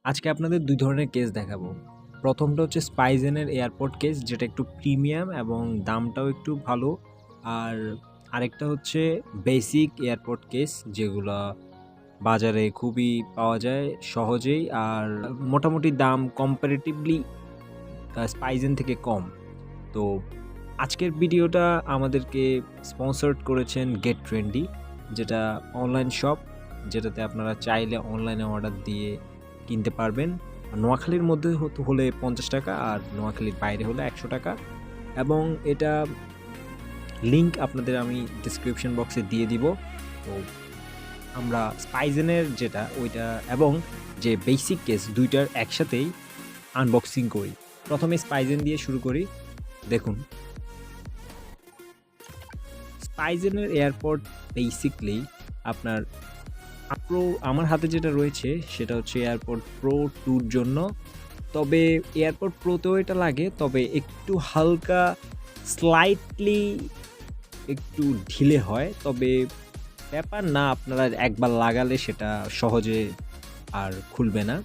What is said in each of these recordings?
আজকে আপনাদের ২ ধরনের কেস দেখাবো। প্রথমটা হচ্ছে স্পাইজেনের এয়ারপড কেস, যেটা একটু প্রিমিয়াম এবং দামটাও একটু ভালো। আর আরেকটা হচ্ছে বেসিক এয়ারপড কেস, যেগুলা বাজারে খুবই পাওয়া যায় সহজেই, আর মোটামুটি দাম কম্পারেটিভলি স্পাইজেন থেকে কম। তো আজকের ভিডিওটা আমাদেরকে স্পন্সরড করেছেন গেট ট্রেন্ডি, যেটা অনলাইন শপ, যেটাতে আপনারা চাইলে অনলাইনে অর্ডার দিয়ে কিনতে পারবেন। নোয়াখালীর মধ্যে হলে ৫০ টাকা, আর নোয়াখালীর বাইরে হলে ১০০ টাকা। এবং এটা লিঙ্ক আপনাদের আমি ডিসক্রিপশন বক্সে দিয়ে দিব। তো আমরা স্পাইজেনের যেটা ওইটা এবং যে বেসিক কেস দুইটার একসাথেই আনবক্সিং করি। প্রথমে স্পাইজেন দিয়ে শুরু করি। দেখুন, স্পাইজেনের এয়ারপড বেসিকলি আপনার আমার হাতে যেটা রয়েছে সেটা হচ্ছে এয়ারপড প্রো 2 এর জন্য। তবে এয়ারপড প্রোতেও এটা লাগে, তবে একটু হালকা স্লাইটলি একটু ঢিলে হয়। তবে ব্যাপার না, আপনারা একবার লাগালে সেটা সহজে আর খুলবে না।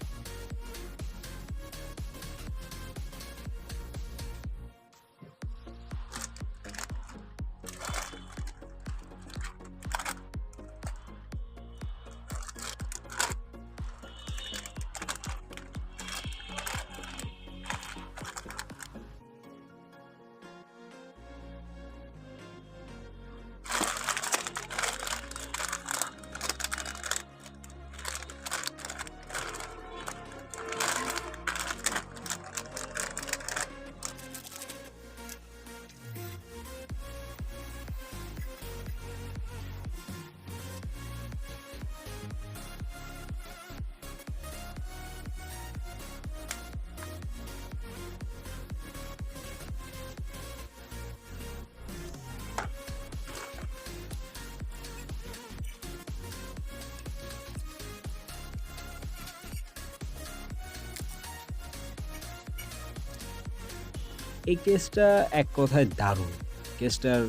এই কেসটা এক কথায় দারুণ। কেসটার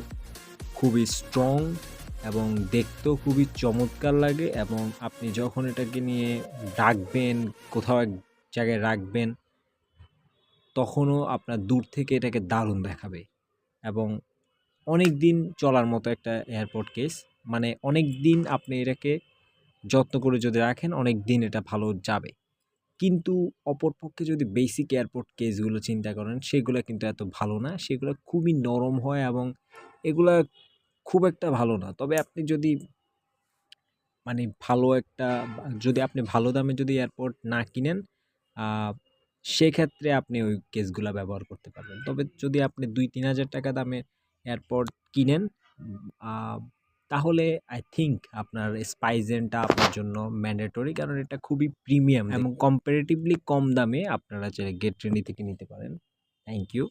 খুবই স্ট্রং এবং দেখতেও খুবই চমৎকার লাগে, এবং আপনি যখন এটাকে নিয়ে রাখবেন, কোথাও এক জায়গায় রাখবেন, তখনও আপনার দূর থেকে এটাকে দারুণ দেখাবে। এবং অনেক দিন চলার মতো একটা এয়ারপড কেস, মানে অনেক দিন আপনি এটাকে যত্ন করে যদি রাখেন, অনেক দিন এটা ভালো যাবে। কিন্তু অপরপক্ষে যদি বেসিক এয়ারপড কেসগুলো চিন্তা করেন, সেগুলো কিন্তু এত ভালো না। সেগুলো খুবই নরম হয় এবং এগুলা খুব একটা ভালো না। তবে আপনি যদি মানে ভালো একটা যদি আপনি ভালো দামে যদি এয়ারপড না কিনেন, আ সেক্ষেত্রে আপনি ওই কেসগুলা ব্যবহার করতে পারবেন। তবে যদি আপনি ২-৩ হাজার টাকা দামের এয়ারপড কিনেন, আ তাহলে আই থিংক আপনার স্পাইজেনটা আপনার জন্য ম্যান্ডেটরি, কারণ এটা খুবই প্রিমিয়াম এবং কম্পারেটিভলি কম দামে আপনারা চাইলে গেট ট্রেন্ডি থেকে নিতে পারেন। Thank you.